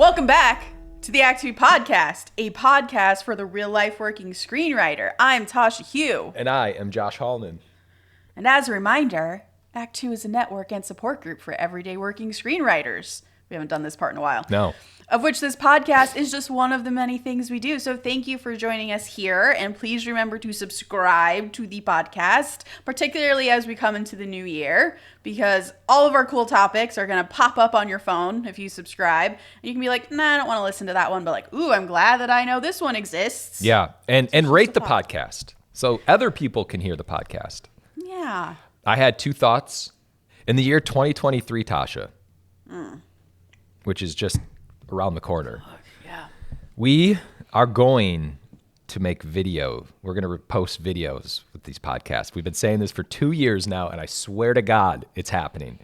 Welcome back to the Act Two podcast, a podcast for the real-life working screenwriter. I'm Tasha Hugh. And I am Josh Hallman. And as a reminder, Act Two is a network and support group for everyday working screenwriters. We haven't done this part in a while. No. Of which this podcast is just one of the many things we do. So thank you for joining us here. And please remember to subscribe to the podcast, particularly as we come into the new year, because all of our cool topics are going to pop up on your phone if you subscribe. And you can be like, nah, I don't want to listen to that one. But like, ooh, I'm glad that I know this one exists. Yeah. And rate the podcast so other people can hear the podcast. Yeah. I had two thoughts. In the year 2023, Tasha, which is just around the corner. Yeah. We are going to make video. We're going to post videos with these podcasts. We've been saying this for 2 years now, and I swear to God, it's happening.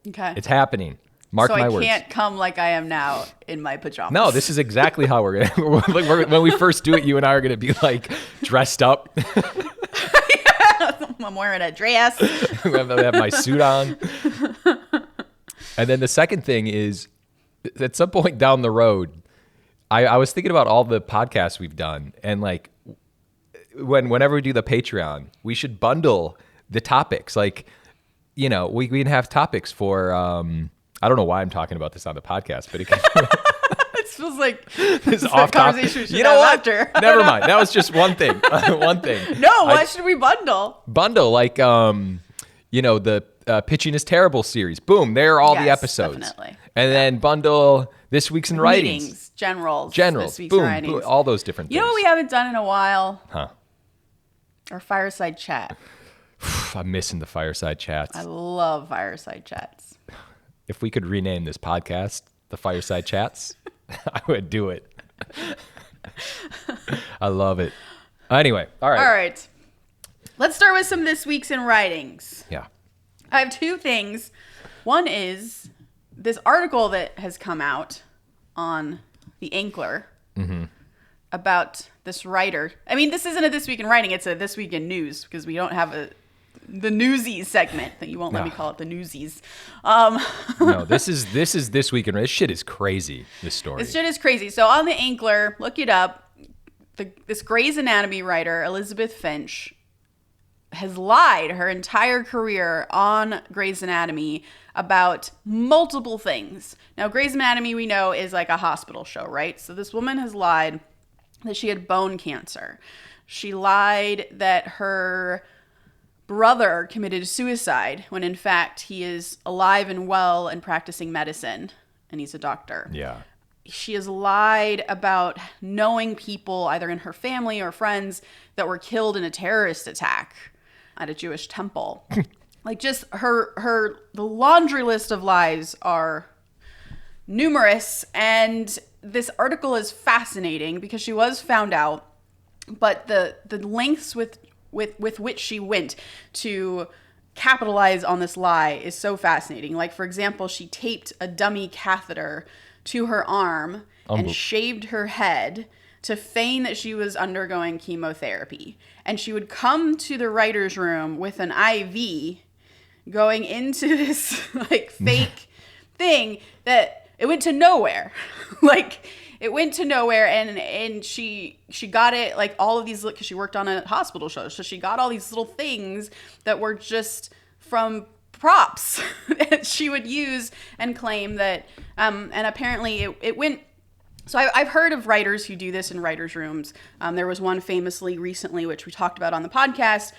Okay. It's happening. Mark my words. So I can't come like I am now in my pajamas. No, this is exactly how we're going to. When we first do it, you and I are going to be like dressed up. I'm wearing a dress. I have my suit on. And then the second thing is, at some point down the road, I was thinking about all the podcasts we've done, and like whenever we do the Patreon, we should bundle the topics. Like, you know, we can have topics for I don't know why I'm talking about this on the podcast, but it feels like this off topic. You know what? After. Never mind. That was just one thing. One thing. No, why should we bundle? Bundle like you know, the Pitching is Terrible series. Boom, there are all the episodes. Definitely. And then bundle This Week's in Writings. Meetings, generals. This Week's in Writings. Boom, all those different things. You know what we haven't done in a while? Huh. Our fireside chat. I'm missing the fireside chats. I love fireside chats. If we could rename this podcast the Fireside Chats, I would do it. I love it. Anyway, all right. All right. Let's start with some This Week's in Writings. Yeah. I have two things. One is this article that has come out on the Ankler about this writer. I mean, this isn't a This Week in Writing. It's a This Week in News, because we don't have the Newsies segment. That you won't let me call it the Newsies. No, this is This Week in Writing. This shit is crazy, this story. This shit is crazy. So on the Ankler, look it up. This Grey's Anatomy writer, Elizabeth Finch, has lied her entire career on Grey's Anatomy about multiple things. Now, Grey's Anatomy, we know, is like a hospital show, right? So this woman has lied that she had bone cancer. She lied that her brother committed suicide when, in fact, he is alive and well and practicing medicine, and he's a doctor. Yeah. She has lied about knowing people, either in her family or friends, that were killed in a terrorist attack at a Jewish temple. Like, just the laundry list of lies are numerous. And this article is fascinating because she was found out, but the lengths with which she went to capitalize on this lie is so fascinating. Like, for example, she taped a dummy catheter to her arm and shaved her head to feign that she was undergoing chemotherapy. And she would come to the writer's room with an IV going into this like fake thing that it went to nowhere. Like, it went to nowhere, and she got it, like, all of these, because she worked on a hospital show, so she got all these little things that were just from props that she would use and claim that, and apparently it went. So I've heard of writers who do this in writers' rooms. There was one famously recently, which we talked about on the podcast,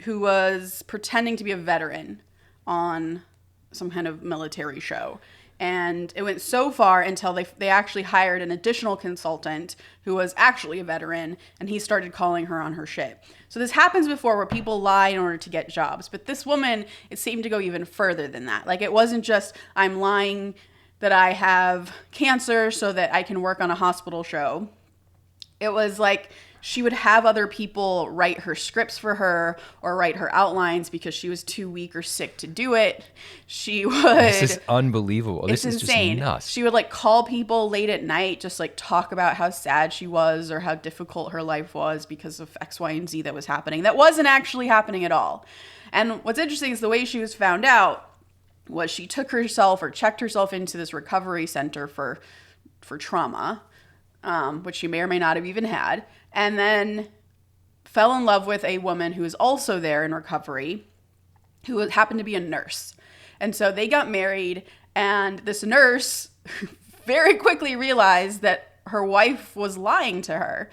who was pretending to be a veteran on some kind of military show. And it went so far until they actually hired an additional consultant who was actually a veteran, and he started calling her on her shit. So this happens before, where people lie in order to get jobs. But this woman, it seemed to go even further than that. Like, it wasn't just, I'm lying that I have cancer so that I can work on a hospital show. It was like she would have other people write her scripts for her or write her outlines because she was too weak or sick to do it. She would... This is unbelievable. This is insane. Just nuts. She would like call people late at night, just like talk about how sad she was or how difficult her life was because of X, Y, and Z that was happening. That wasn't actually happening at all. And what's interesting is the way she was found out was she took herself or checked herself into this recovery center for for trauma, which she may or may not have even had, and then fell in love with a woman who was also there in recovery, who happened to be a nurse. And so they got married, and this nurse very quickly realized that her wife was lying to her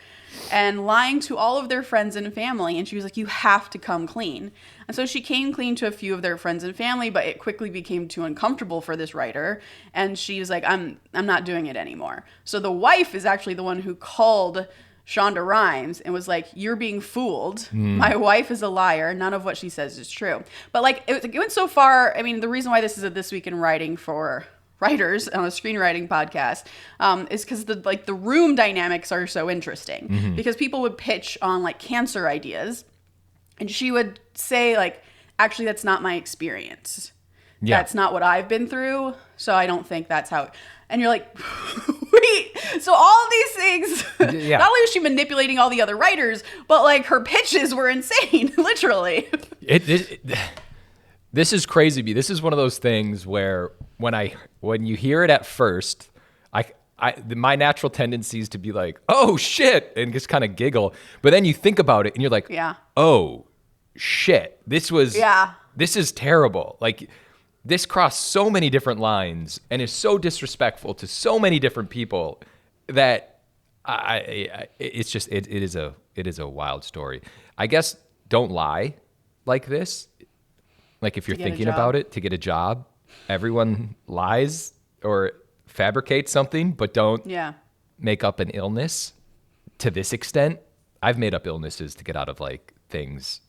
and lying to all of their friends and family. And she was like, you have to come clean. And so she came clean to a few of their friends and family, but it quickly became too uncomfortable for this writer. And she was like, I'm not doing it anymore. So the wife is actually the one who called Shonda Rhimes and was like, you're being fooled. My wife is a liar. None of what she says is true. But like, it went so far. I mean, the reason why this is a This Week in Writing for writers on a screenwriting podcast is because the room dynamics are so interesting, because people would pitch on like cancer ideas, and she would say like, actually, that's not my experience. Yeah. That's not what I've been through. So I don't think that's how. And you're like, wait, so all these things, not only was she manipulating all the other writers, but like her pitches were insane, literally. This is crazy. This is one of those things where when you hear it at first, my natural tendency is to be like, oh shit, and just kind of giggle. But then you think about it and you're like, oh shit, this is terrible. Like, this crossed so many different lines and is so disrespectful to so many different people that it is a wild story. I guess don't lie like this. Like, if you're thinking about it, to get a job, everyone lies or fabricates something, but don't make up an illness to this extent. I've made up illnesses to get out of like things.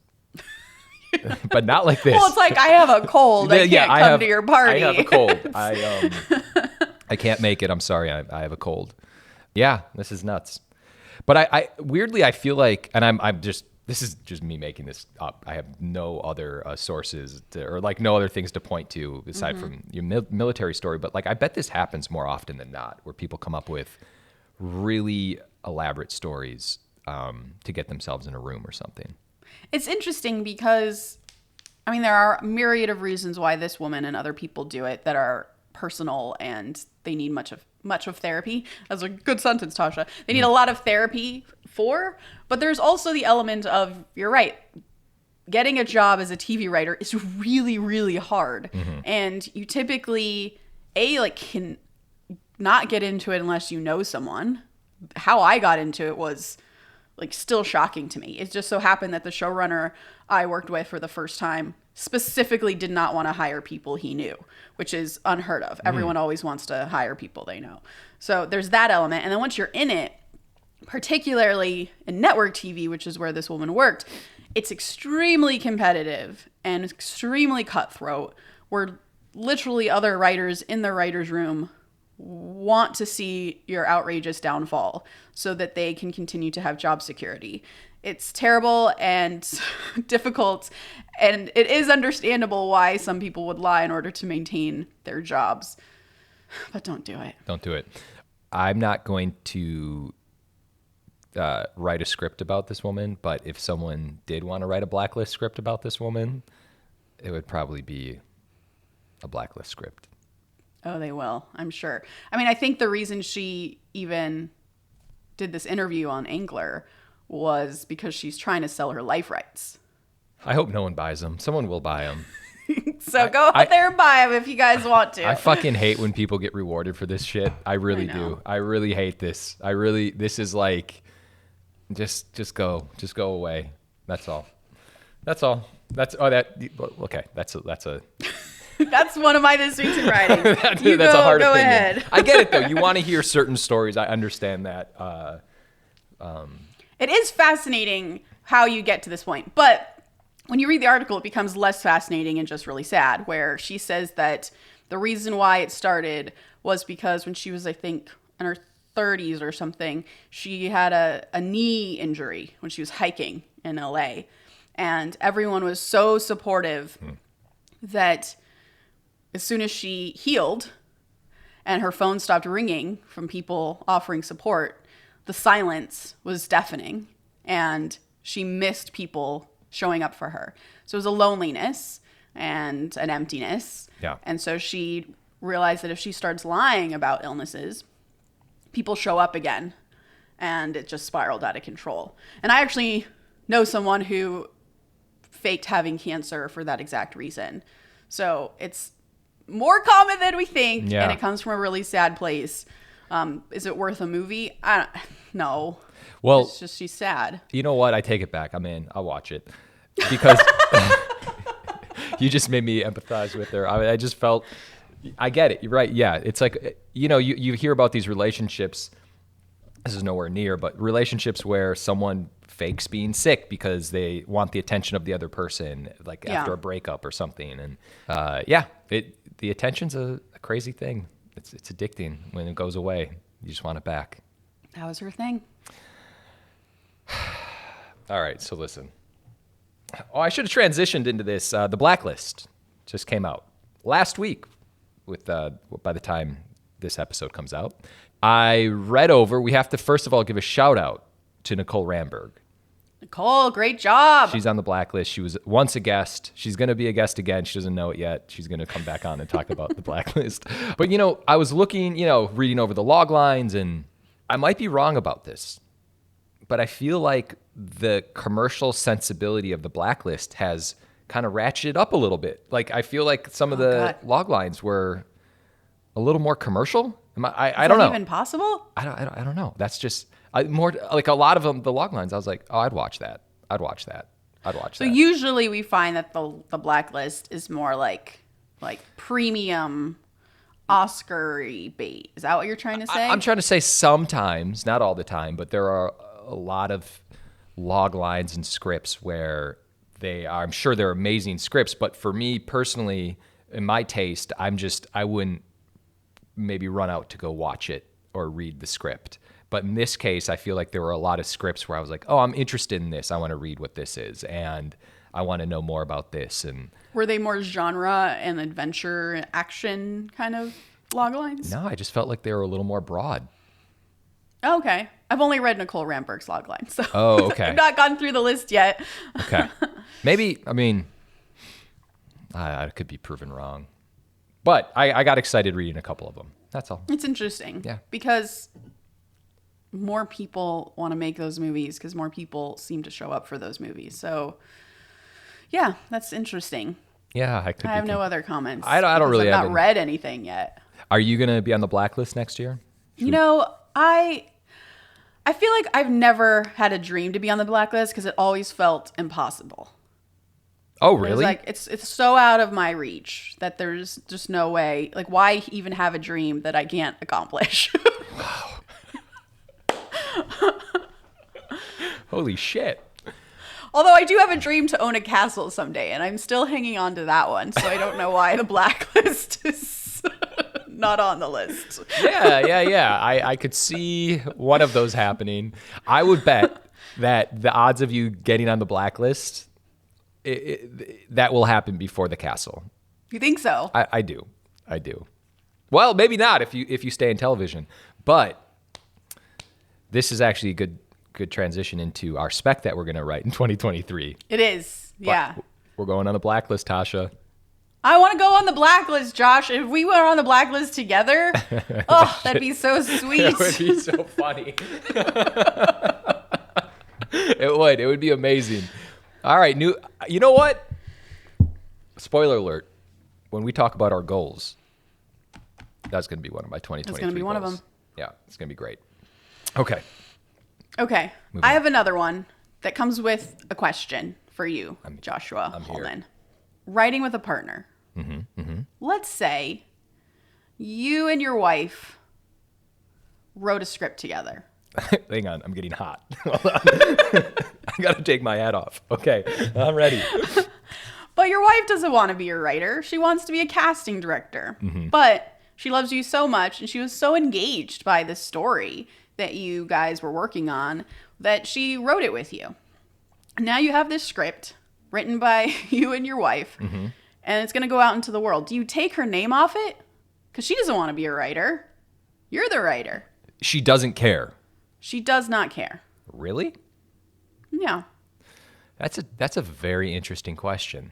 But not like this. Well, it's like, I have a cold. I can't come to your party. I have a cold. I can't make it. I'm sorry. I have a cold. Yeah, this is nuts. But I weirdly, I feel like, and I'm just, this is just me making this up. I have no other sources or like no other things to point to aside from your military story. But like, I bet this happens more often than not, where people come up with really elaborate stories to get themselves in a room or something. It's interesting because, I mean, there are a myriad of reasons why this woman and other people do it that are personal, and they need much of therapy. That's a good sentence, Tasha. They need a lot of therapy for, but there's also the element of, you're right, getting a job as a TV writer is really, really hard. And you typically, can not get into it unless you know someone. How I got into it was like still shocking to me. It just so happened that the showrunner I worked with for the first time specifically did not want to hire people he knew, which is unheard of. Everyone always wants to hire people they know. So there's that element. And then once you're in it, particularly in network TV, which is where this woman worked, it's extremely competitive and extremely cutthroat, where literally other writers in the writer's room want to see your outrageous downfall so that they can continue to have job security. It's terrible and difficult, and it is understandable why some people would lie in order to maintain their jobs. But don't do it. Don't do it. I'm not going to write a script about this woman, but if someone did want to write a Blacklist script about this woman, it would probably be a Blacklist script. Oh, they will, I'm sure. I mean, I think the reason she even did this interview on Angler was because she's trying to sell her life rights. I hope no one buys them. Someone will buy them. So go out there and buy them if you guys want to. I fucking hate when people get rewarded for this shit. I really do. I really hate this. This is like, just go away. That's all. Okay. That's a. That's one of my This Week's in Writing. That's a hard opinion. Ahead. I get it, though. You want to hear certain stories. I understand that. It is fascinating how you get to this point. But when you read the article, it becomes less fascinating and just really sad, where she says that the reason why it started was because when she was, I think, in her 30s or something, she had a knee injury when she was hiking in LA. And everyone was so supportive that as soon as she healed and her phone stopped ringing from people offering support, the silence was deafening and she missed people showing up for her. So it was a loneliness and an emptiness. Yeah. And so she realized that if she starts lying about illnesses, people show up again, and it just spiraled out of control. And I actually know someone who faked having cancer for that exact reason. So it's more common than we think, and it comes from a really sad place. Is it worth a movie? No. Well, it's just she's sad. You know what? I take it back. I'm in. I'll watch it because you just made me empathize with her. I just felt. I get it. You're right. Yeah, it's like you hear about these relationships. This is nowhere near, but relationships where someone fakes being sick because they want the attention of the other person, like after a breakup or something. And the attention's a crazy thing. It's addicting. When it goes away, you just want it back. That was her thing. All right, so listen. Oh, I should have transitioned into this. The Blacklist just came out last week. By the time this episode comes out, I read over. We have to first of all give a shout out to Nicole Ramberg. Nicole, great job. She's on the Blacklist. She was once a guest. She's going to be a guest again. She doesn't know it yet. She's going to come back on and talk about the Blacklist. But, I was looking, reading over the log lines, and I might be wrong about this, but I feel like the commercial sensibility of the Blacklist has kind of ratcheted up a little bit. Like, I feel like some of the log lines were a little more commercial. I don't know. Is that even possible? I don't know. That's just more like a lot of them. The log lines, I was like, oh, I'd watch that. So usually we find that the Blacklist is more like premium Oscar-y bait. Is that what you're trying to say? I'm trying to say sometimes, not all the time, but there are a lot of log lines and scripts where I'm sure they're amazing scripts, but for me personally, in my taste, I wouldn't maybe run out to go watch it or read the script. But in this case, I feel like there were a lot of scripts where I was like, oh, I'm interested in this. I want to read what this is, and I want to know more about this. And were they more genre and adventure and action kind of log lines? No, I just felt like they were a little more broad. Oh, okay. I've only read Nicole Ramberg's log lines, so I've not gone through the list yet. Okay. Maybe, I could be proven wrong. But I got excited reading a couple of them. That's all. It's interesting. Yeah. Because more people want to make those movies because more people seem to show up for those movies. So, yeah, that's interesting. Yeah, I have no other comments. I don't really have. I've not read anything yet. Are you going to be on the Blacklist next year? I feel like I've never had a dream to be on the Blacklist because it always felt impossible. Oh, really? It's so out of my reach that there's just no way. Like, why even have a dream that I can't accomplish? Wow. Holy shit. Although I do have a dream to own a castle someday, and I'm still hanging on to that one, so I don't know why the Blacklist is not on the list. Yeah. I could see one of those happening. I would bet that the odds of you getting on the Blacklist, that will happen before the castle. You think so? I do. Well, maybe not if you stay in television, but this is actually a good transition into our spec that we're going to write in 2023. It is. Yeah. We're going on the Blacklist, Tasha. I want to go on the Blacklist, Josh. If we were on the Blacklist together, that'd be so sweet. It would be so funny. It would be amazing. All right, you know what? Spoiler alert. When we talk about our goals, that's going to be one of my 2023 It's going to be one of them. Yeah, it's going to be great. Okay. I have another one that comes with a question for you, Joshua Hallman. Writing with a partner. Mm-hmm. Let's say you and your wife wrote a script together. Hang on, I'm getting hot. Hold on. I got to take my hat off. Okay, I'm ready. But your wife doesn't want to be your writer. She wants to be a casting director. Mm-hmm. But she loves you so much, and she was so engaged by this story that you guys were working on that she wrote it with you. Now you have this script written by you and your wife, mm-hmm. and it's going to go out into the world. Do you take her name off it? Because she doesn't want to be a writer. You're the writer. She doesn't care. She does not care. Really? Yeah. That's a very interesting question.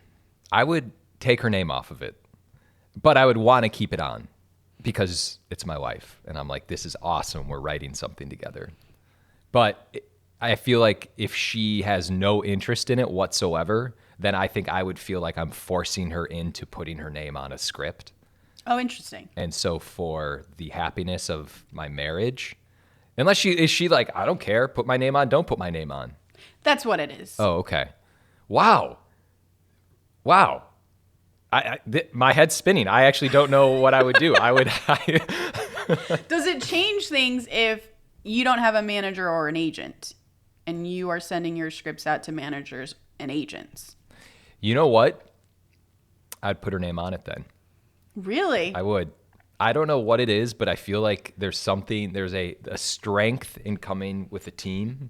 I would take her name off of it, but I would want to keep it on. because it's my wife. And I'm like, this is awesome. We're writing something together. But I feel like if she has no interest in it whatsoever, then I think I would feel like I'm forcing her into putting her name on a script. Oh, interesting. And so for the happiness of my marriage, unless she like, I don't care, put my name on, don't put my name on. That's what it is. Oh, okay. Wow. My head's spinning. I actually don't know what I would do. Does it change things if you don't have a manager or an agent and you are sending your scripts out to managers and agents? You know what? I'd put her name on it then. Really? I would. I don't know what it is, but I feel like there's a strength in coming with a team.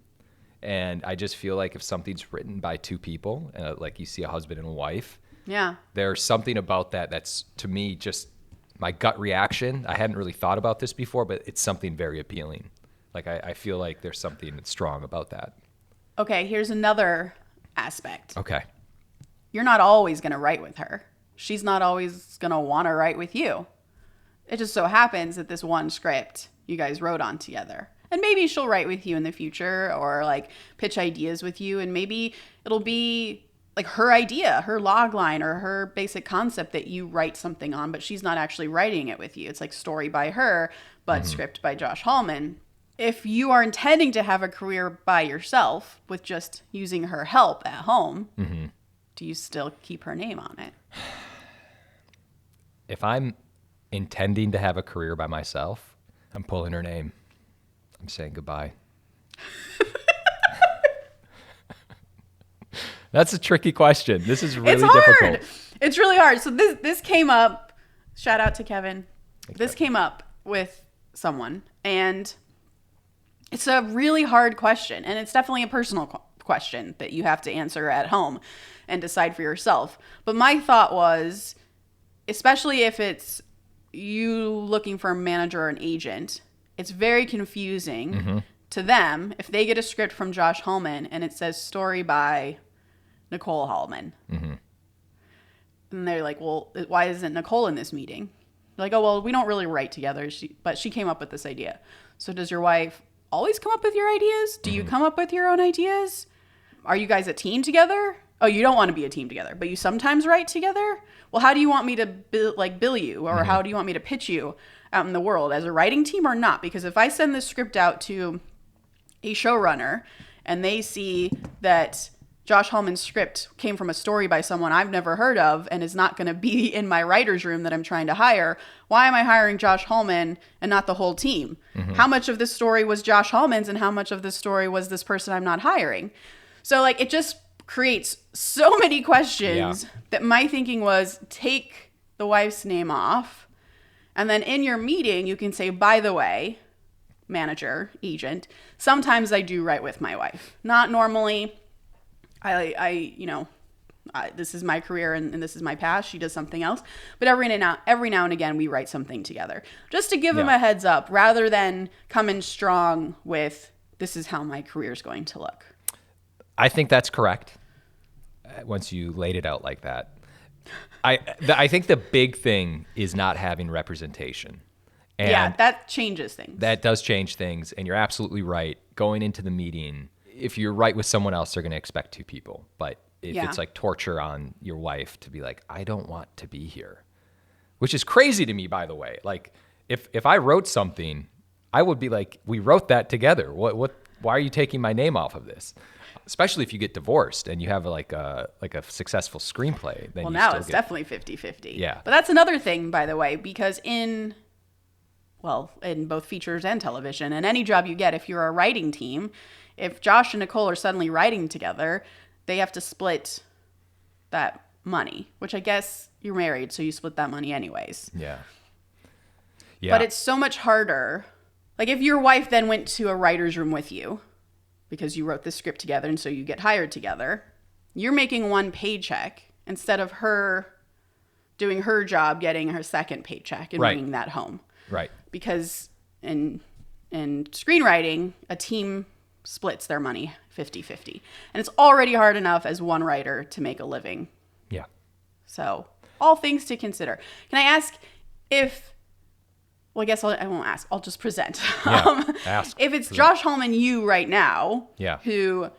And I just feel like if something's written by two people, like you see a husband and a wife, yeah, there's something about that's, to me, just my gut reaction. I hadn't really thought about this before, but it's something very appealing. Like I feel like there's something that's strong about that. Okay, here's another aspect. Okay. You're not always going to write with her. She's not always going to want to write with you. It just so happens that this one script you guys wrote on together. And maybe she'll write with you in the future or like pitch ideas with you. And maybe it'll be like her idea, her log line or her basic concept that you write something on, but she's not actually writing it with you. It's like story by her, but script by Josh Hallman. If you are intending to have a career by yourself with just using her help at home, do you still keep her name on it? If I'm intending to have a career by myself, I'm pulling her name. I'm saying goodbye. That's a tricky question. This is really difficult. It's really hard. So this came up. Shout out to Kevin. This came up with someone, and it's a really hard question, and it's definitely a personal question that you have to answer at home and decide for yourself. But my thought was, especially if it's you looking for a manager or an agent, it's very confusing to them if they get a script from Josh Hallman and it says story by Nicole Hallman. And they're like, well, why isn't Nicole in this meeting? They're like, oh, well, we don't really write together, but she came up with this idea. So does your wife always come up with your ideas? Do you come up with your own ideas? Are you guys a team together? Oh, you don't want to be a team together, but you sometimes write together? Well, how do you want me to bill you? Or how do you want me to pitch you out in the world, as a writing team or not? Because if I send this script out to a showrunner and they see that Josh Hallman's script came from a story by someone I've never heard of and is not going to be in my writer's room that I'm trying to hire, why am I hiring Josh Hallman and not the whole team? How much of this story was Josh Hallman's and how much of this story was this person I'm not hiring? So like it just creates so many questions that my thinking was, take the wife's name off. And then in your meeting, you can say, by the way, manager, agent, sometimes I do write with my wife. Not normally. This is my career and this is my past. She does something else. But every now and again, we write something together. Just to give them a heads up, rather than come in strong with, this is how my career is going to look. I think that's correct. Once you laid it out like that. I think the big thing is not having representation. And that changes things. That does change things. And you're absolutely right. Going into the meeting, if you're right with someone else, they're going to expect two people. But if it's like torture on your wife to be like, I don't want to be here, which is crazy to me, by the way. Like if I wrote something, I would be like, we wrote that together. Why are you taking my name off of this? Especially if you get divorced and you have like a successful screenplay. Then now it's definitely 50-50. Yeah. But that's another thing, by the way, because in both features and television, and any job you get, if you're a writing team, if Josh and Nicole are suddenly writing together, they have to split that money, which I guess you're married, so you split that money anyways. Yeah. But it's so much harder. Like if your wife then went to a writer's room with you, because you wrote this script together and so you get hired together, you're making one paycheck instead of her doing her job, getting her second paycheck and bringing that home. Right. Because in screenwriting, a team splits their money 50-50. And it's already hard enough as one writer to make a living. Yeah. So all things to consider. Can I ask if Well, I guess I won't ask. I'll just present. Yeah, ask. If it's Josh Hallman, you right now, Yeah. who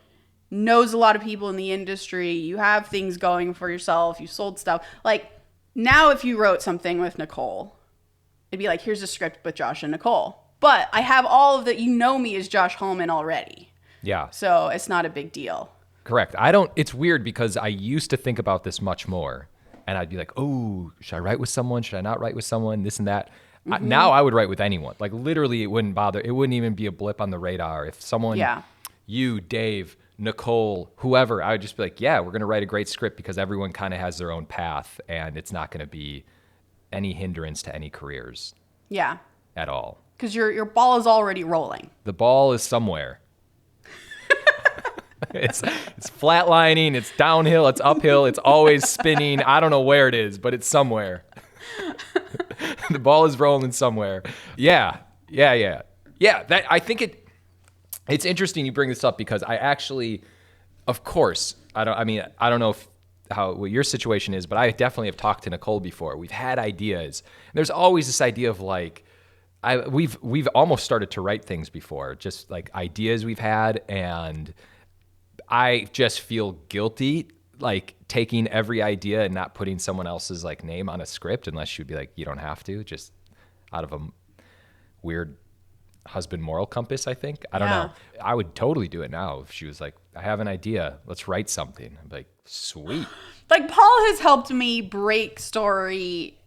knows a lot of people in the industry, you have things going for yourself, you sold stuff. Like, now if you wrote something with Nicole, it'd be like, here's a script with Josh and Nicole. But I have all of that. You know me as Josh Hallman already. Yeah. So it's not a big deal. Correct. It's weird because I used to think about this much more. And I'd be like, oh, should I write with someone? Should I not write with someone? This and that. Now I would write with anyone. Like, literally, it wouldn't bother. It wouldn't even be a blip on the radar. If someone, you, Dave, Nicole, whoever, I would just be like, yeah, we're going to write a great script because everyone kind of has their own path and it's not going to be any hindrance to any careers. Yeah. At all. Because your ball is already rolling. The ball is somewhere. It's flatlining, it's downhill, it's uphill, it's always spinning. I don't know where it is, but it's somewhere. The ball is rolling somewhere. Yeah. I think it's interesting you bring this up because I actually, of course, I don't know what your situation is, but I definitely have talked to Nicole before. We've had ideas. And there's always this idea of like, we've almost started to write things before, just like ideas we've had, and I just feel guilty like taking every idea and not putting someone else's like name on a script unless she'd be like, you don't have to, just out of a weird husband moral compass, I think. I don't know. I would totally do it now if she was like, I have an idea, let's write something. I'm like, sweet. Like, Paul has helped me break story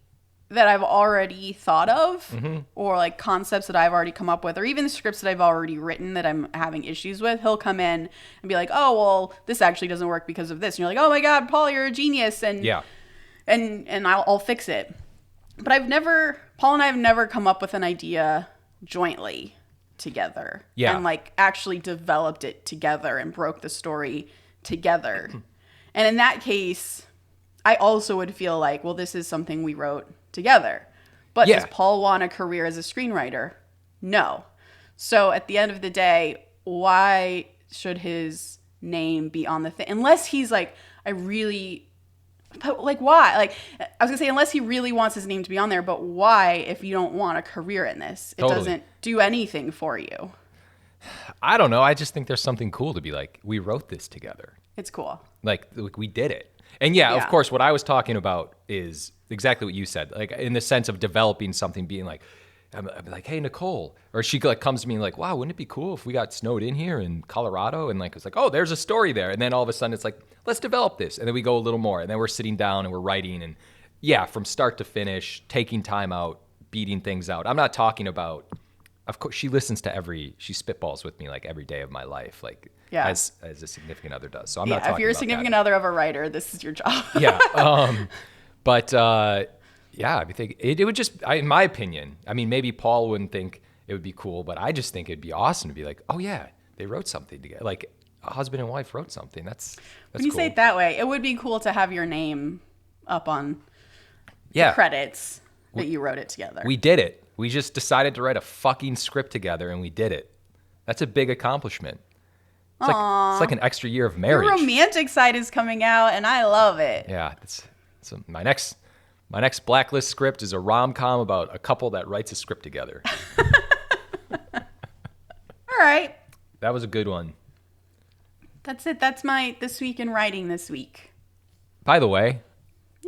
that I've already thought of, or like concepts that I've already come up with, or even scripts that I've already written that I'm having issues with. He'll come in and be like, oh, well, this actually doesn't work because of this. And you're like, oh my God, Paul, you're a genius. And I'll fix it. But Paul and I have never come up with an idea jointly together. Yeah. And like actually developed it together and broke the story together. And in that case, I also would feel like, well, this is something we wrote together. But does Paul want a career as a screenwriter? No. So at the end of the day, why should his name be on the thing? Unless he's like, but like, why? Like, I was gonna say, unless he really wants his name to be on there, but why if you don't want a career in this? It doesn't do anything for you. I don't know. I just think there's something cool to be like, we wrote this together. It's cool. Like we did it. And of course, what I was talking about is exactly what you said. Like in the sense of developing something, being like, I'm like, hey, Nicole. Or she like comes to me like, wow, wouldn't it be cool if we got snowed in here in Colorado? And like, it's like, oh, there's a story there. And then all of a sudden it's like, let's develop this. And then we go a little more. And then we're sitting down and we're writing. And from start to finish, taking time out, beating things out. I'm not talking about, of course, she listens to she spitballs with me like every day of my life. Like, as a significant other does. So I'm not talking about if you're a significant other of a writer, this is your job. But I think it would just, in my opinion, I mean, maybe Paul wouldn't think it would be cool, but I just think it'd be awesome to be like, oh yeah, they wrote something together. Like a husband and wife wrote something. That's when you cool. say it that way, it would be cool to have your name up on the credits that you wrote it together. We did it. We just decided to write a fucking script togettter and we did it. That's a big accomplishment. It's like an extra year of marriage. Your romantic side is coming out, and I love it. Yeah, so my next Blacklist script is a rom-com about a couple that writes a script together. All right. That was a good one. That's it. That's my This Week in Writing this week. By the way,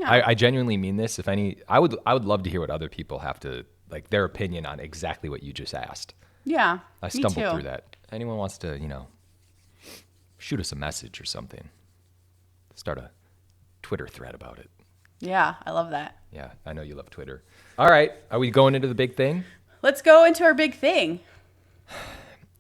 I genuinely mean this. I would love to hear what other people have to, like, their opinion on exactly what you just asked. Yeah, I stumbled through that. Anyone wants to, shoot us a message or something. Start a Twitter thread about it. Yeah, I love that. Yeah, I know you love Twitter. All right, are we going into the big thing? Let's go into our big thing.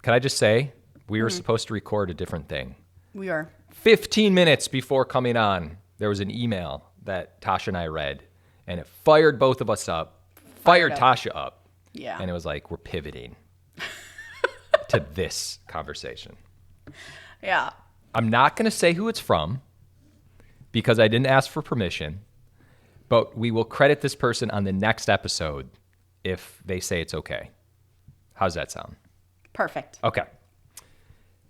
Can I just say, we were supposed to record a different thing. We are. 15 minutes before coming on, there was an email that Tasha and I read, and it fired both of us up, fired Tasha up. Yeah. And it was like, we're pivoting to this conversation. Yeah. I'm not going to say who it's from because I didn't ask for permission, but we will credit this person on the next episode if they say it's okay. How's that sound? Perfect. Okay.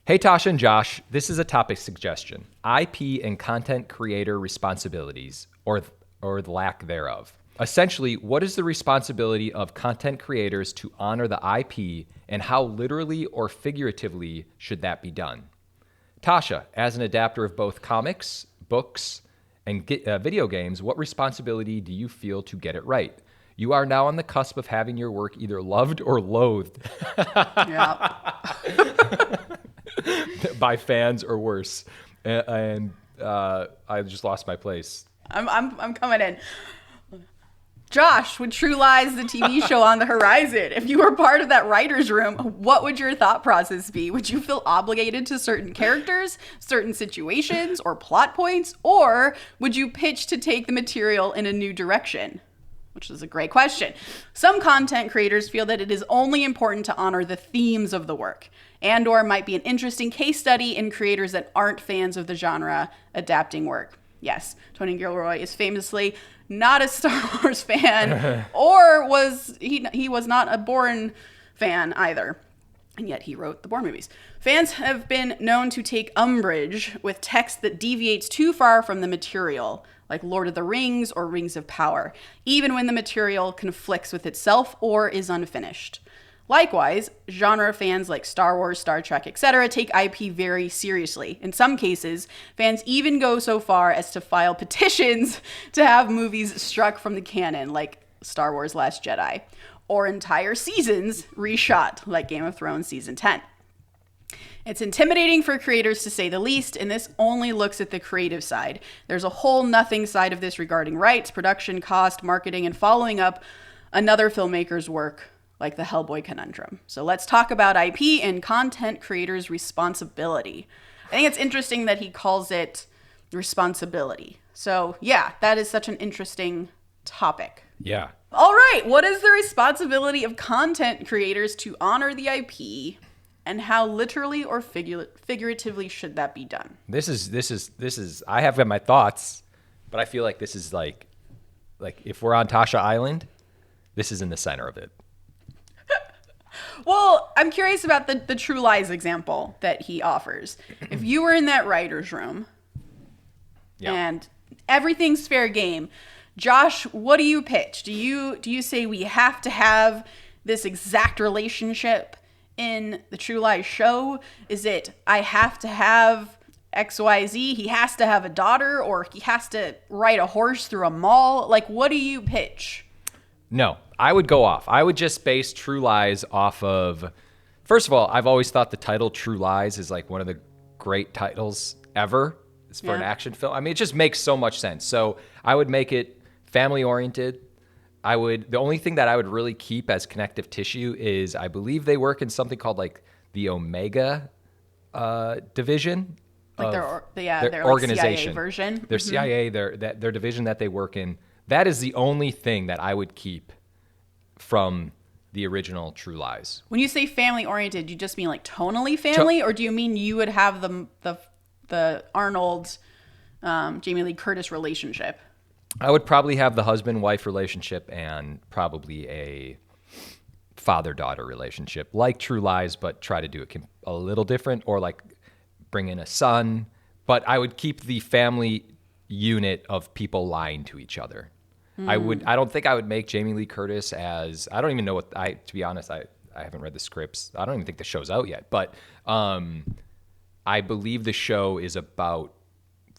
Hey, Tasha and Josh, this is a topic suggestion. IP and content creator responsibilities, or the lack thereof. Essentially, what is the responsibility of content creators to honor the IP, and how literally or figuratively should that be done? Tasha, as an adapter of both comics, books, and video games, what responsibility do you feel to get it right? You are now on the cusp of having your work either loved or loathed Yeah. by fans or worse. And I just lost my place. I'm coming in. Josh, with True Lies, the TV show on the horizon, if you were part of that writer's room, what would your thought process be? Would you feel obligated to certain characters, certain situations, or plot points? Or would you pitch to take the material in a new direction? Which is a great question. Some content creators feel that it is only important to honor the themes of the work, and or might be an interesting case study in creators that aren't fans of the genre adapting work. Yes, Tony Gilroy is famously not a Star Wars fan, or was he was not a Bourne fan either. And yet he wrote the Bourne movies. Fans have been known to take umbrage with text that deviates too far from the material, like Lord of the Rings or Rings of Power, even when the material conflicts with itself or is unfinished. Likewise, genre fans like Star Wars, Star Trek, etc. take IP very seriously. In some cases, fans even go so far as to file petitions to have movies struck from the canon, like Star Wars Last Jedi, or entire seasons reshot, like Game of Thrones Season 10. It's intimidating for creators to say the least, and this only looks at the creative side. There's a whole nothing side of this regarding rights, production, cost, marketing, and following up another filmmaker's work, like the Hellboy conundrum. So let's talk about IP and content creators' responsibility. I think it's interesting that he calls it responsibility. So yeah, that is such an interesting topic. Yeah. All right, what is the responsibility of content creators to honor the IP, and how literally or figuratively should that be done? This is I have my thoughts, but I feel like this is like if we're on Tasha Island, this is in the center of it. Well, I'm curious about the True Lies example that he offers. If you were in that writer's room and everything's fair game, Josh, what do you pitch? Do you say we have to have this exact relationship in the True Lies show? Is it I have to have XYZ, he has to have a daughter, or he has to ride a horse through a mall? Like, what do you pitch? No, I would go off. I would just base True Lies off of, first of all, I've always thought the title True Lies is like one of the great titles ever for an action film. I mean, it just makes so much sense. So I would make it family oriented. The only thing that I would really keep as connective tissue is I believe they work in something called like the Omega division. Like their organization. Like CIA version. Their CIA, their division that they work in. That is the only thing that I would keep from the original True Lies. When you say family oriented, do you just mean like tonally family, or do you mean you would have the Arnold, Jamie Lee Curtis relationship? I would probably have the husband-wife relationship and probably a father-daughter relationship, like True Lies, but try to do it a little different, or like bring in a son. But I would keep the family unit of people lying to each other. I don't think I would make Jamie Lee Curtis as, I don't even know to be honest, I haven't read the scripts. I don't even think the show's out yet, but I believe the show is about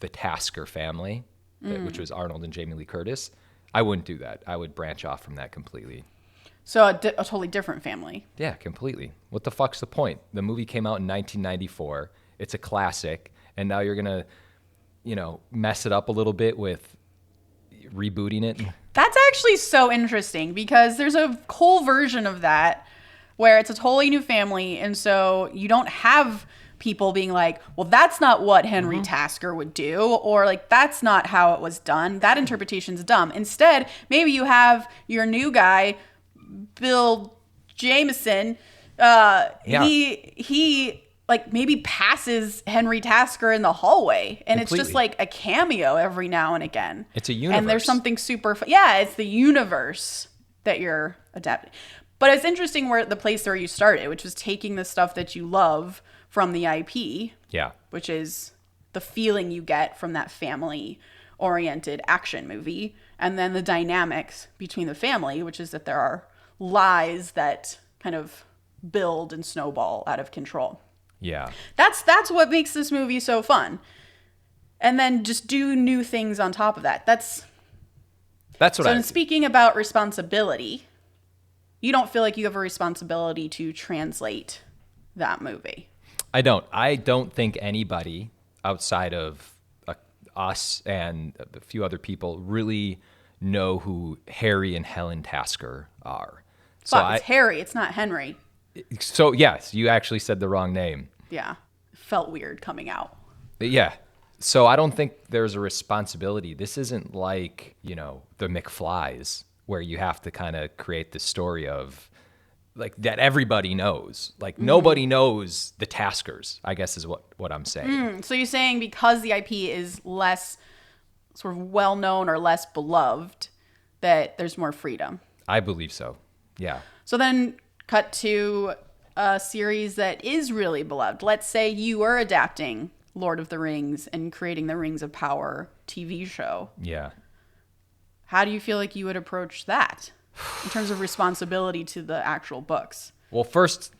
the Tasker family, which was Arnold and Jamie Lee Curtis. I wouldn't do that. I would branch off from that completely. So a totally different family. Yeah, completely. What the fuck's the point? The movie came out in 1994. It's a classic, and now you're going to, mess it up a little bit with rebooting it. That's actually so interesting, because there's a whole version of that where it's a totally new family, and so you don't have people being like, well, that's not what Henry Tasker would do, or like, that's not how it was done. That interpretation's dumb. Instead, maybe you have your new guy, Bill Jameson. He like maybe passes Henry Tasker in the hallway, and Completely. it's just like a cameo every now and again. It's a universe. And there's something super it's the universe that you're adapting. But it's interesting where the place where you started, which was taking the stuff that you love from the IP, which is the feeling you get from that family oriented action movie, And then the dynamics between the family, which is that there are lies that kind of build and snowball out of control. Yeah. That's what makes this movie so fun. And then just do new things on top of that. That's what so in speaking about responsibility, you don't feel like you have a responsibility to translate that movie. I don't think anybody outside of us and a few other people really know who Harry and Helen Tasker are. But it's Harry, it's not Henry. So yes, you actually said the wrong name. Yeah. It felt weird coming out. Yeah. So I don't think there's a responsibility. This isn't like, the McFlys, where you have to kind of create the story of like that everybody knows. Like nobody knows the Taskers, I guess is what I'm saying. So you're saying because the IP is less sort of well-known or less beloved, that there's more freedom. I believe so. Yeah. So then cut to a series that is really beloved. Let's say you are adapting Lord of the Rings and creating the Rings of Power TV show. Yeah. How do you feel like you would approach that in terms of responsibility to the actual books? Well, first,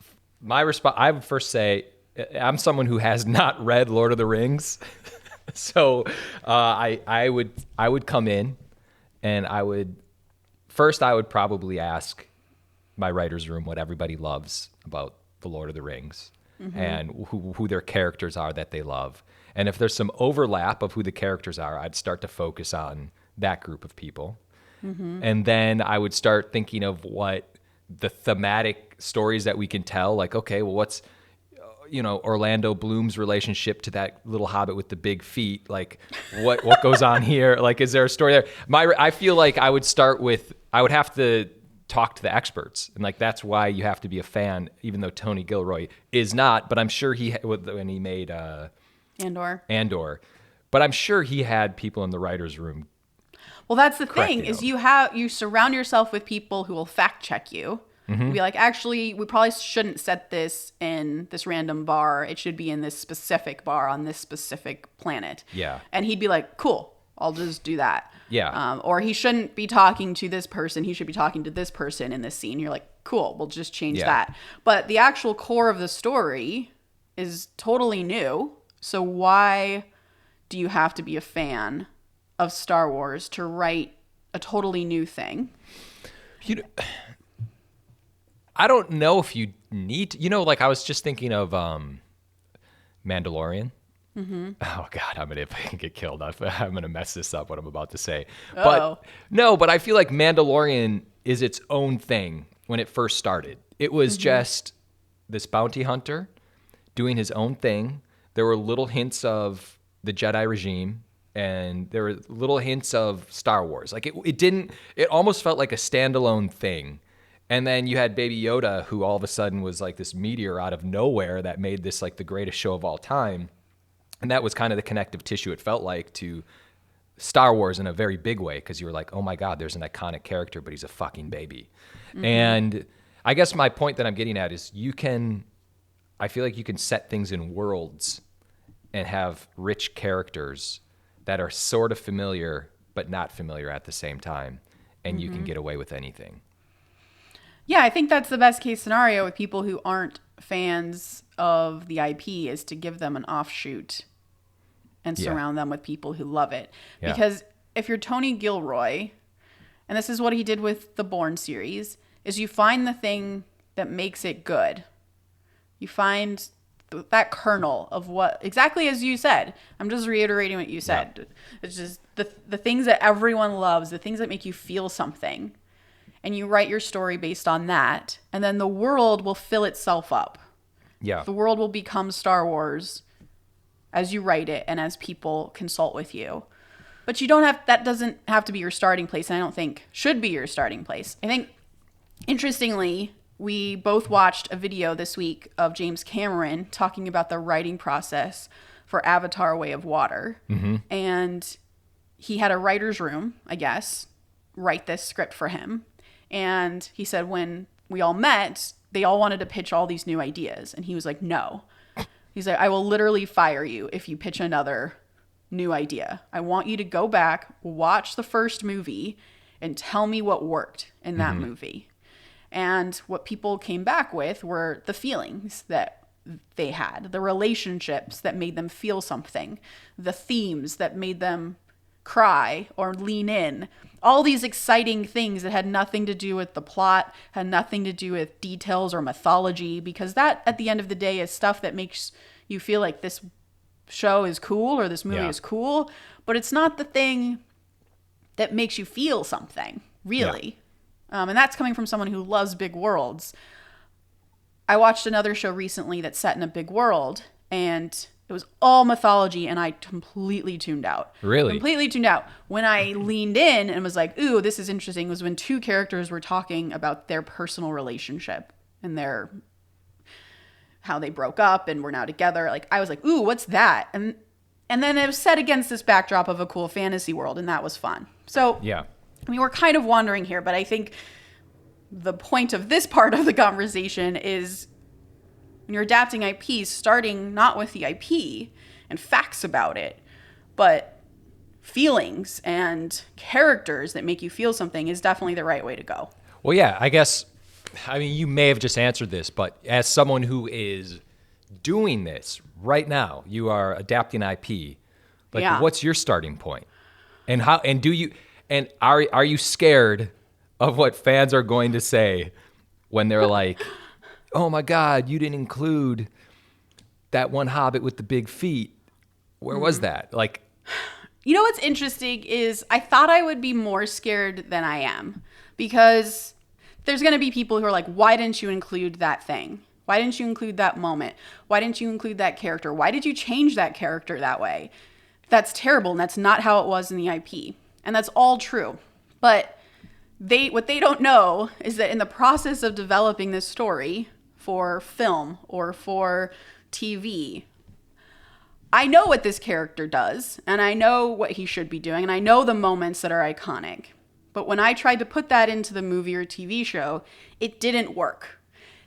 I would first say I'm someone who has not read Lord of the Rings. So I would come in and I would probably ask my writer's room what everybody loves about the Lord of the Rings and who their characters are that they love. And if there's some overlap of who the characters are, I'd start to focus on that group of people. And then I would start thinking of what the thematic stories that we can tell, like, okay, well, what's, Orlando Bloom's relationship to that little hobbit with the big feet? Like what goes on here? Like, is there a story there? I feel like I would have to talk to the experts. And like, that's why you have to be a fan, even though Tony Gilroy is not, but I'm sure when he made Andor, but I'm sure he had people in the writer's room. Well, that's the thing is you surround yourself with people who will fact check you. Be like, actually, we probably shouldn't set this in this random bar. It should be in this specific bar on this specific planet. Yeah. And he'd be like, cool, I'll just do that. Yeah. Or he shouldn't be talking to this person. He should be talking to this person in this scene. You're like, cool, we'll just change that. But the actual core of the story is totally new. So why do you have to be a fan of Star Wars to write a totally new thing? I don't know if you need to, like I was just thinking of Mandalorian. Oh God, I'm gonna get killed. I'm gonna mess this up. What I'm about to say, but I feel like Mandalorian is its own thing. When it first started, it was just this bounty hunter doing his own thing. There were little hints of the Jedi regime, and there were little hints of Star Wars. Like it almost felt like a standalone thing. And then you had Baby Yoda, who all of a sudden was like this meteor out of nowhere that made this like the greatest show of all time. And that was kind of the connective tissue, it felt like, to Star Wars in a very big way, because you were like, oh my God, there's an iconic character, but he's a fucking baby. And I guess my point that I'm getting at is I feel like you can set things in worlds and have rich characters that are sort of familiar, but not familiar at the same time. And you can get away with anything. Yeah, I think that's the best case scenario with people who aren't fans of the IP, is to give them an offshoot and surround them with people who love it. Yeah. Because if you're Tony Gilroy, and this is what he did with the Bourne series, is you find the thing that makes it good. You find that kernel of what, exactly as you said. I'm just reiterating what you said. Yeah. It's just the things that everyone loves, the things that make you feel something. And you write your story based on that, and then the world will fill itself up. Yeah. The world will become Star Wars as you write it and as people consult with you. But that doesn't have to be your starting place, and I don't think should be your starting place. I think, interestingly, we both watched a video this week of James Cameron talking about the writing process for Avatar: Way of Water. And he had a writer's room, I guess, write this script for him. And he said when we all met, they all wanted to pitch all these new ideas. And he was like, no. He's like, I will literally fire you if you pitch another new idea. I want you to go back, watch the first movie, and tell me what worked in that movie. And what people came back with were the feelings that they had, the relationships that made them feel something, the themes that made them cry or lean in. All these exciting things that had nothing to do with the plot, had nothing to do with details or mythology, because that, at the end of the day, is stuff that makes you feel like this show is cool or this movie is cool, but it's not the thing that makes you feel something, really. And that's coming from someone who loves big worlds. I watched another show recently that's set in a big world, and it was all mythology, and I completely tuned out. Really? Completely tuned out. When I leaned in and was like, ooh, this is interesting, was when two characters were talking about their personal relationship and how they broke up and were now together. Like, I was like, ooh, what's that? And then it was set against this backdrop of a cool fantasy world, and that was fun. So, Yeah. I mean, we're kind of wandering here, but I think the point of this part of the conversation is when you're adapting IP, starting not with the IP and facts about it, but feelings and characters that make you feel something is definitely the right way to go. Well, yeah, I mean, you may have just answered this, but as someone who is doing this right now, you are adapting IP. Like, what's your starting point? And are you scared of what fans are going to say when they're like, oh my God, you didn't include that one hobbit with the big feet. Where was that? Like, you know what's interesting is I thought I would be more scared than I am, because there's going to be people who are like, why didn't you include that thing? Why didn't you include that moment? Why didn't you include that character? Why did you change that character that way? That's terrible, and that's not how it was in the IP. And that's all true. But what they don't know is that in the process of developing this story for film or for TV, I know what this character does, and I know what he should be doing, and I know the moments that are iconic. But when I tried to put that into the movie or TV show, it didn't work.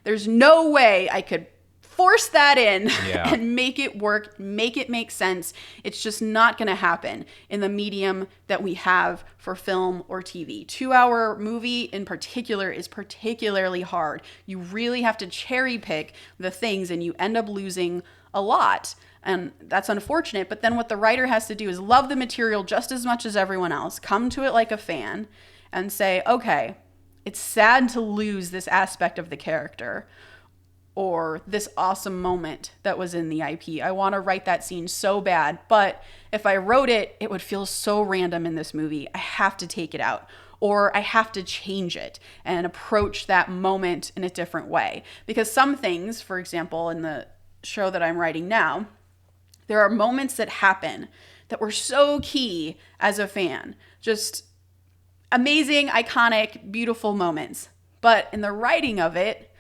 There's no way I could force that in and make it work, make it make sense. It's just not going to happen in the medium that we have for film or TV. 2-hour movie in particular is particularly hard. You really have to cherry pick the things, and you end up losing a lot. And that's unfortunate. But then what the writer has to do is love the material just as much as everyone else, come to it like a fan, and say, okay, it's sad to lose this aspect of the character or this awesome moment that was in the IP. I want to write that scene so bad, but if I wrote it, it would feel so random in this movie. I have to take it out, or I have to change it and approach that moment in a different way. Because some things, for example, in the show that I'm writing now, there are moments that happen that were so key as a fan. Just amazing, iconic, beautiful moments. But in the writing of it,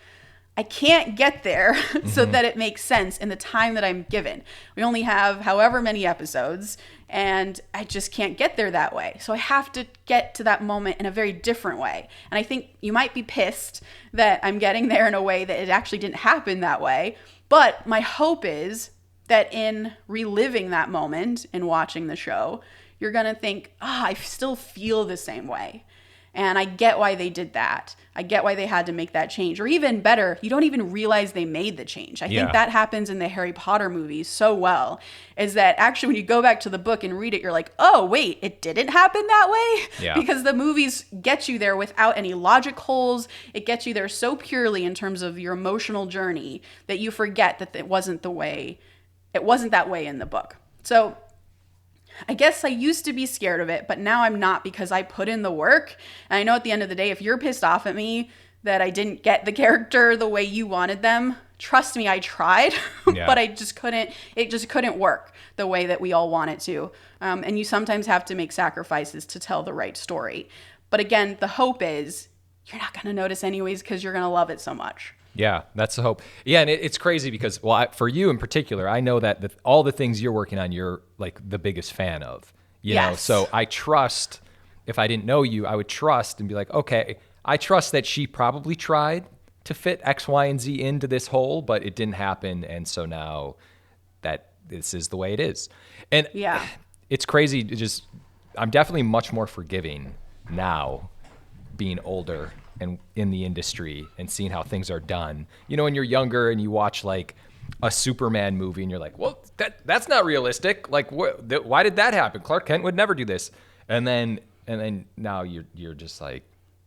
I can't get there so that it makes sense in the time that I'm given. We only have however many episodes, and I just can't get there that way. So I have to get to that moment in a very different way. And I think you might be pissed that I'm getting there in a way that it actually didn't happen that way. But my hope is that in reliving that moment and watching the show, you're going to think, I still feel the same way. And I get why they did that. I get why they had to make that change. Or even better, you don't even realize they made the change. I think that happens in the Harry Potter movies so well, is that actually when you go back to the book and read it, you're like, oh, wait, it didn't happen that way? Yeah. Because the movies get you there without any logic holes. It gets you there so purely in terms of your emotional journey that you forget that it wasn't that way in the book. So I guess I used to be scared of it, but now I'm not, because I put in the work. And I know at the end of the day, if you're pissed off at me that I didn't get the character the way you wanted them, trust me, I tried, but it just couldn't work the way that we all want it to. And you sometimes have to make sacrifices to tell the right story. But again, the hope is you're not going to notice anyways, because you're going to love it so much. Yeah, that's the hope. Yeah, and it's crazy because, for you in particular, I know that all the things you're working on, you're like the biggest fan of. You know, so I trust. If I didn't know you, I would trust and be like, okay, I trust that she probably tried to fit X, Y, and Z into this hole, but it didn't happen, and so now that this is the way it is. And it's crazy to just, I'm definitely much more forgiving now being older and in the industry and seeing how things are done. You know, when you're younger and you watch like a Superman movie and you're like, well, that's not realistic. Like, why did that happen? Clark Kent would never do this. And then now you're just like,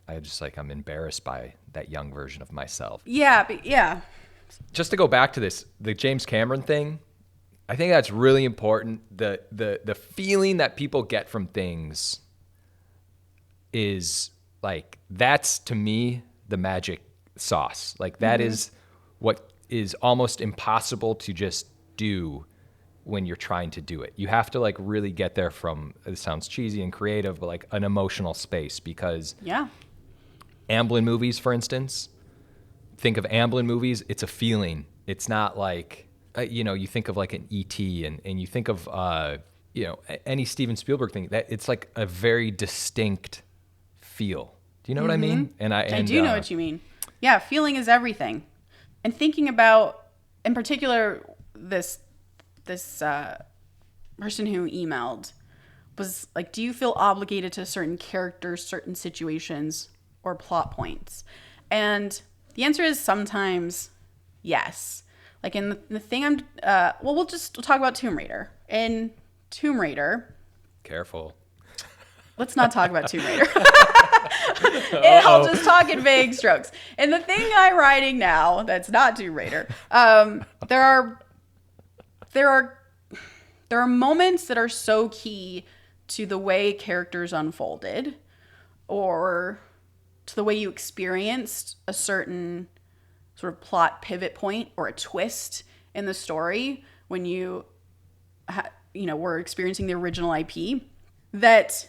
I'm embarrassed by that young version of myself. Yeah, but yeah. Just to go back to this, the James Cameron thing, I think that's really important. The feeling that people get from things is like, that's to me the magic sauce. Like that is what is almost impossible to just do when you're trying to do it. You have to like really get there from, it sounds cheesy and creative, but like an emotional space, because Amblin movies, for instance, think of Amblin movies, it's a feeling. It's not like, you think of like an E.T. and you think of, any Steven Spielberg thing, that it's like a very distinct feel. Do you know what I mean? I do know what you mean. Yeah, feeling is everything. And thinking about, in particular, this person who emailed was like, do you feel obligated to certain characters, certain situations, or plot points? And the answer is sometimes yes. Like in the thing we'll talk about Tomb Raider. In Tomb Raider. Careful. Let's not talk about Tomb Raider. I'll just talk in vague strokes. And the thing I'm writing now, that's not Tomb Raider, there are moments that are so key to the way characters unfolded, or to the way you experienced a certain sort of plot pivot point or a twist in the story when you were experiencing the original IP, that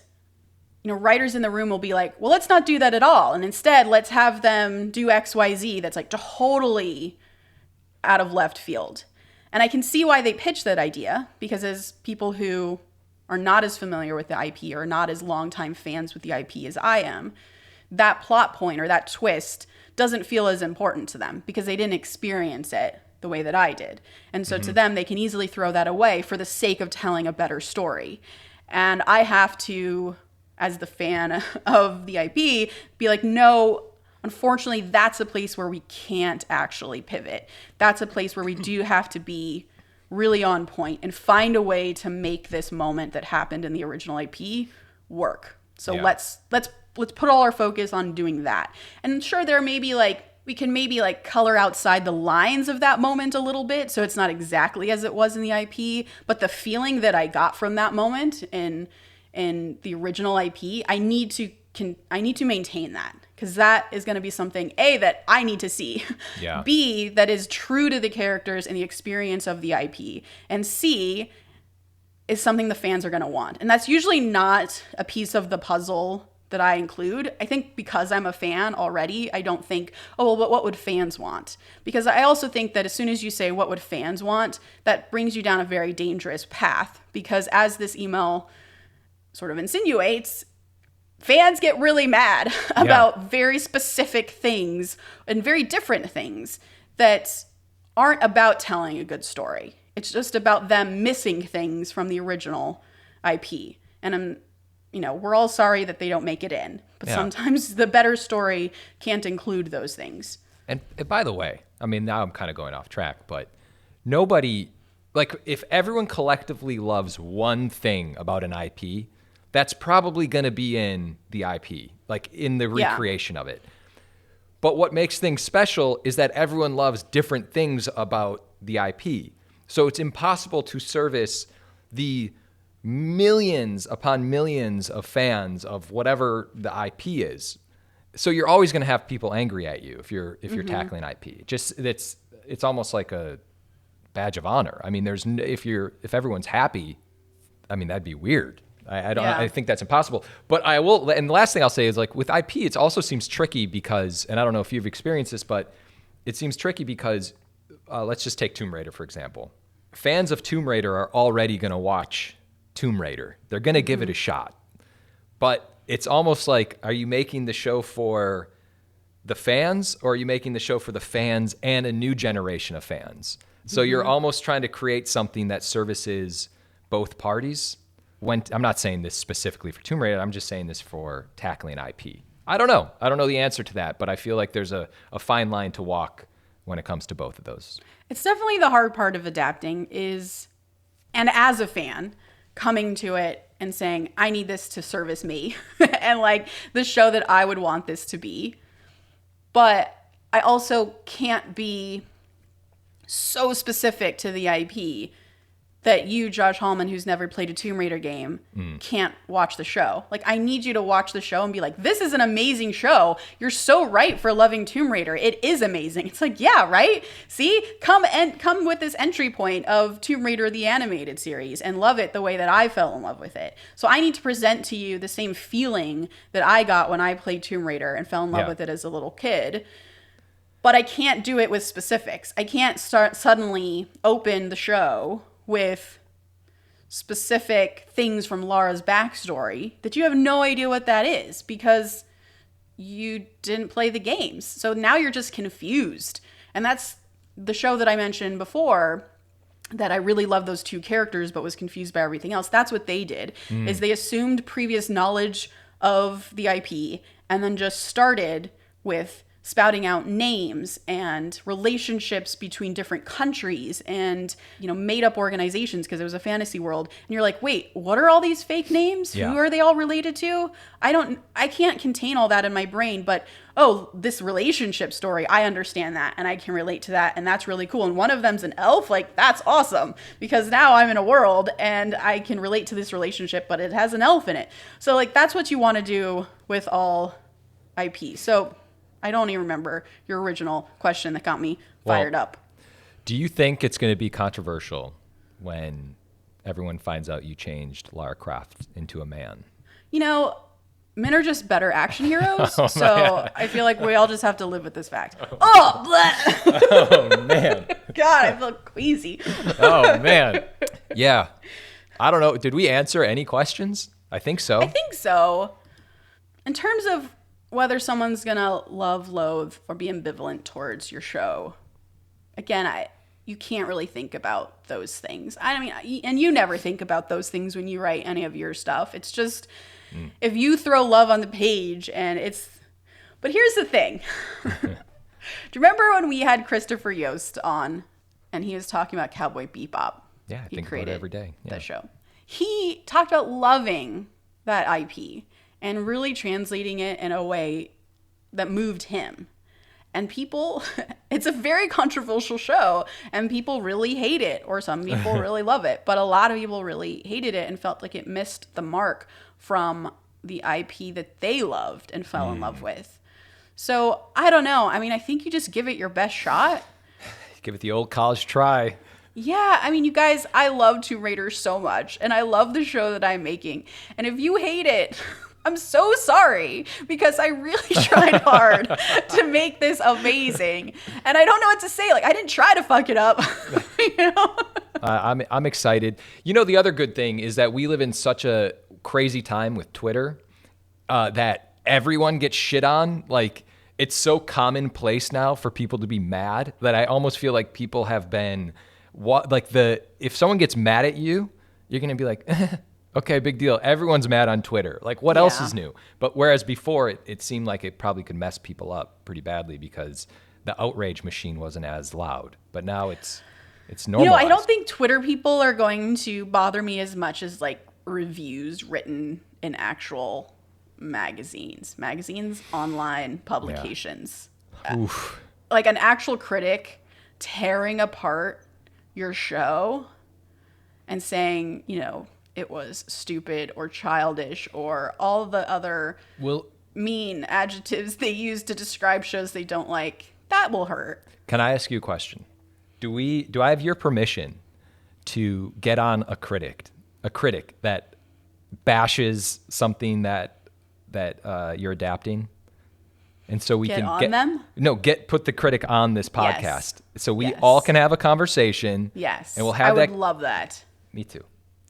writers in the room will be like, well, let's not do that at all. And instead, let's have them do XYZ that's like totally out of left field. And I can see why they pitch that idea, because as people who are not as familiar with the IP or not as longtime fans with the IP as I am, that plot point or that twist doesn't feel as important to them because they didn't experience it the way that I did. And so to them, they can easily throw that away for the sake of telling a better story. And I have to, as the fan of the IP, be like, no, unfortunately, that's a place where we can't actually pivot. That's a place where we do have to be really on point and find a way to make this moment that happened in the original IP work. So let's put all our focus on doing that. And sure, there may be like, we can maybe like color outside the lines of that moment a little bit, so it's not exactly as it was in the IP, but the feeling that I got from that moment in the original IP, I need to maintain that, because that is going to be something, A, that I need to see, B, that is true to the characters and the experience of the IP, and C, is something the fans are going to want. And that's usually not a piece of the puzzle that I include. I think because I'm a fan already, I don't think, oh, well, but what would fans want? Because I also think that as soon as you say what would fans want, that brings you down a very dangerous path, because as this email sort of insinuates, fans get really mad about very specific things and very different things that aren't about telling a good story. It's just about them missing things from the original IP. And we're all sorry that they don't make it in, but sometimes the better story can't include those things. And by the way, I mean, now I'm kind of going off track, but nobody, like, if everyone collectively loves one thing about an IP, that's probably going to be in the IP, like in the recreation of it. But what makes things special is that everyone loves different things about the IP. So it's impossible to service the millions upon millions of fans of whatever the IP is. So you're always going to have people angry at you if you're tackling IP. Just it's almost like a badge of honor. I mean, if everyone's happy, I mean, that'd be weird. I think that's impossible. But I will, and the last thing I'll say is, like, with IP, it also seems tricky because, and I don't know if you've experienced this, but it seems tricky because let's just take Tomb Raider, for example. Fans of Tomb Raider are already going to watch Tomb Raider. They're going to give it a shot. But it's almost like, are you making the show for the fans, or are you making the show for the fans and a new generation of fans? So you're almost trying to create something that services both parties. I'm not saying this specifically for Tomb Raider, I'm just saying this for tackling IP. I don't know. I don't know the answer to that, but I feel like there's a fine line to walk when it comes to both of those. It's definitely the hard part of adapting is, and as a fan, coming to it and saying, I need this to service me and like the show that I would want this to be. But I also can't be so specific to the IP that you, Josh Hallman, who's never played a Tomb Raider game, can't watch the show. Like, I need you to watch the show and be like, this is an amazing show. You're so right for loving Tomb Raider. It is amazing. It's like, yeah, right? See? Come with this entry point of Tomb Raider the animated series and love it the way that I fell in love with it. So I need to present to you the same feeling that I got when I played Tomb Raider and fell in love with it as a little kid. But I can't do it with specifics. I can't suddenly open the show with specific things from Lara's backstory that you have no idea what that is because you didn't play the games. So now you're just confused. And that's the show that I mentioned before, that I really love those two characters but was confused by everything else. That's what they did, is they assumed previous knowledge of the IP and then just started with spouting out names and relationships between different countries and, made up organizations because it was a fantasy world. And you're like, wait, what are all these fake names? Yeah. Who are they all related to? I can't contain all that in my brain, but this relationship story, I understand that and I can relate to that. And that's really cool. And one of them's an elf. Like, that's awesome because now I'm in a world and I can relate to this relationship, but it has an elf in it. So like, that's what you want to do with all IP. So I don't even remember your original question that got me fired up. Do you think it's going to be controversial when everyone finds out you changed Lara Croft into a man? Men are just better action heroes, so I feel like we all just have to live with this fact. Oh man. God, I feel queasy. Oh, man. Yeah. I don't know. Did we answer any questions? I think so. I think so. In terms of whether someone's gonna love, loathe, or be ambivalent towards your show, again, you can't really think about those things. I mean, and you never think about those things when you write any of your stuff. It's just, if you throw love on the page and but here's the thing. Do you remember when we had Christopher Yost on and he was talking about Cowboy Bebop? Yeah, I think about it every day. Yeah. That show. He talked about loving that IP and really translating it in a way that moved him. And people, it's a very controversial show, and people really hate it, or some people really love it. But a lot of people really hated it and felt like it missed the mark from the IP that they loved and fell in love with. So I don't know. I mean, I think you just give it your best shot. Give it the old college try. Yeah, I mean, you guys, I love Tomb Raider so much, and I love the show that I'm making. And if you hate it, I'm so sorry because I really tried hard to make this amazing. And I don't know what to say. Like, I didn't try to fuck it up. I'm excited. The other good thing is that we live in such a crazy time with Twitter that everyone gets shit on. Like, it's so commonplace now for people to be mad that I almost feel like people have been if someone gets mad at you, you're going to be like, okay, big deal. Everyone's mad on Twitter. Like, what else is new? But whereas before, it seemed like it probably could mess people up pretty badly because the outrage machine wasn't as loud. But now it's normal. I don't think Twitter people are going to bother me as much as, like, reviews written in actual magazines, online publications. Yeah. Like, an actual critic tearing apart your show and saying, it was stupid or childish or all the other mean adjectives they use to describe shows they don't like, that will hurt. Can I ask you a question? Do I have your permission to get on a critic that bashes something that you're adapting? And so we get can on them? No, put the critic on this podcast. Yes. So we all can have a conversation. Yes. And we'll have I would love that. Me too.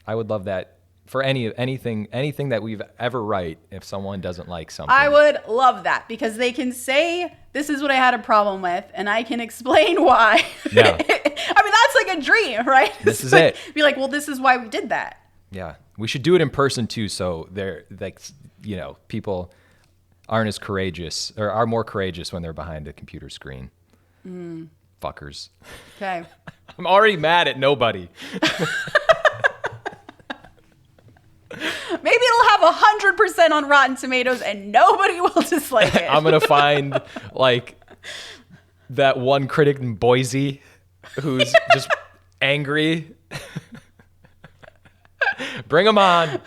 I would love that for anything that we've ever write. If someone doesn't like something, I would love that because they can say, this is what I had a problem with, and I can explain why. Yeah. I mean, that's like a dream, right? This is it. Be like, well, this is why we did that. Yeah. We should do it in person too, so they're like, people aren't as courageous or are more courageous when they're behind a computer screen. Fuckers. Okay. I'm already mad at nobody. Maybe it'll have 100% on Rotten Tomatoes and nobody will dislike it. I'm gonna find like that one critic in Boise who's just angry. Bring them on.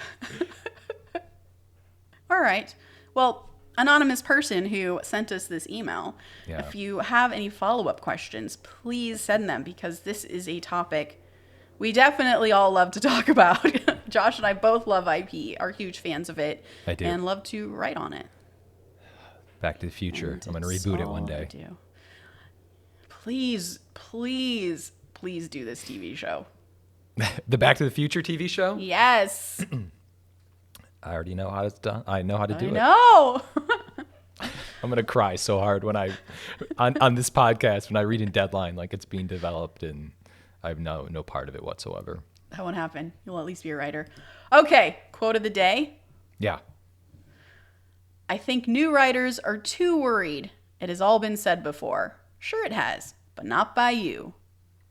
All right. Well, anonymous person who sent us this email, if you have any follow-up questions, please send them, because this is a topic we definitely all love to talk about. Josh and I both love IP, are huge fans of it. I do. And love to write on it. Back to the Future. I'm going to reboot it one day. I do. Please, please, please do this TV show. The Back to the Future TV show? Yes. I already know how it's done. I know how to do it. No. I'm going to cry so hard when on this podcast, when I read in Deadline, like it's being developed and I have no part of it whatsoever. That won't happen. You'll at least be a writer. Okay. Quote of the day. Yeah. I think new writers are too worried. It has all been said before. Sure it has, but not by you.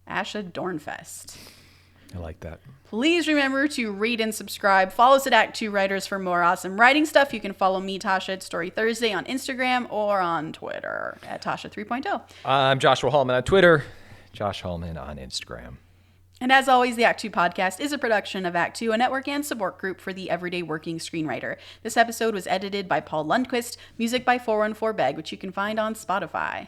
Asha Dornfest. I like that. Please remember to rate and subscribe. Follow us at ActTwoWriters for more awesome writing stuff. You can follow me, Tasha, at Story Thursday on Instagram or on Twitter at Tasha 3.0. I'm Joshua Hallman on Twitter. Josh Hallman on Instagram. And as always, the Act Two podcast is a production of Act Two, a network and support group for the everyday working screenwriter. This episode was edited by Paul Lundquist, music by 414 Beg, which you can find on Spotify.